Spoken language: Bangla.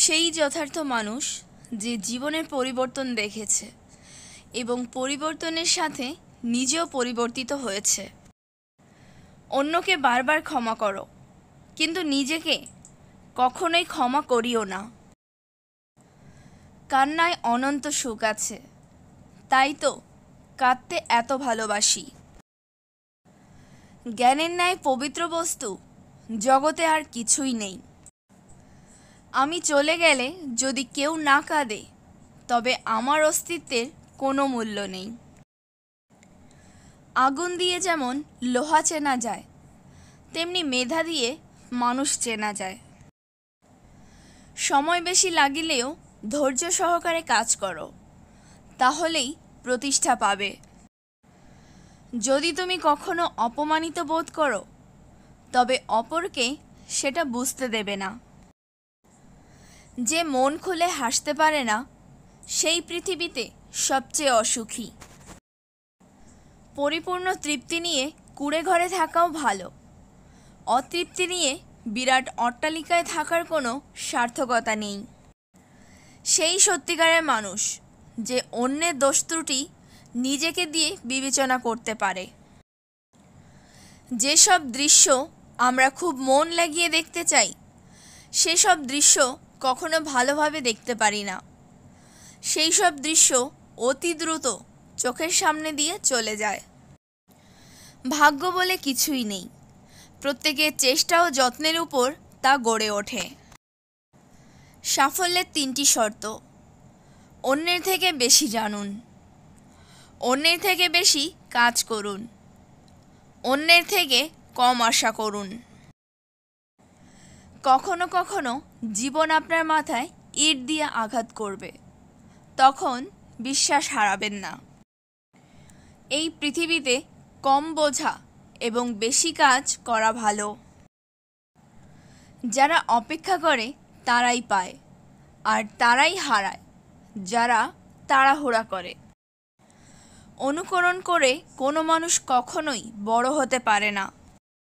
সেই যথার্থ মানুষ যে জীবনের পরিবর্তন দেখেছে এবং পরিবর্তনের সাথে নিজেও পরিবর্তিত হয়েছে। অন্যকে বারবার ক্ষমা করো, কিন্তু নিজেকে কখনোই ক্ষমা করিও না। কান্নায় অনন্ত সুখ আছে, তাই তো কাঁদতে এত ভালোবাসি। জ্ঞানের ন্যায় পবিত্র বস্তু জগতে আর কিছুই নেই। আমি চলে গেলে যদি কেউ না কাঁদে, তবে আমার অস্তিত্বের কোনো মূল্য নেই। আগুন দিয়ে যেমন লোহা চেনা যায়, তেমনি মেধা দিয়ে মানুষ চেনা যায়। সময় বেশি লাগিলেও ধৈর্য সহকারে কাজ করো, তাহলেই প্রতিষ্ঠা পাবে। যদি তুমি কখনো অপমানিত বোধ করো, তবে অপরকে সেটা বুঝতে দেবে না। যে মন খুলে হাসতে পারে না, সেই পৃথিবীতে সবচেয়ে অসুখী। পরিপূর্ণ তৃপ্তি নিয়ে কুঁড়ে ঘরে থাকাও ভালো। অতৃপ্তি নিয়ে বিরাট অট্টালিকায় থাকার কোনো সার্থকতা নেই। সেই সত্যিকারের মানুষ যে অন্যের দোষ ত্রুটি নিজেকে দিয়ে বিবেচনা করতে পারে। যেসব দৃশ্য আমরা খুব মন লাগিয়ে দেখতে চাই, সেসব দৃশ্য কখনো ভালোভাবে দেখতে পারি না। সেই সব দৃশ্য অতি দ্রুত চোখের সামনে দিয়ে চলে যায়। ভাগ্য বলে কিছুই নেই, প্রত্যেকের চেষ্টা ও যত্নের উপর তা গড়ে ওঠে। সাফল্যের 3টি শর্ত: অন্যের থেকে বেশি জানুন, অন্যের থেকে বেশি কাজ করুন, অন্যের থেকে কম আশা করুন। কখনো কখনো জীবন আপনার মাথায় ইট দিয়ে আঘাত করবে, তখন বিশ্বাস হারাবেন না। এই পৃথিবীতে কম বোঝা এবং বেশি কাজ করা ভালো। যারা অপেক্ষা করে তারাই পায়, আর তারাই হারায় যারা তাড়াহুড়া করে। অনুকরণ করে কোনো মানুষ কখনোই বড় হতে পারে না।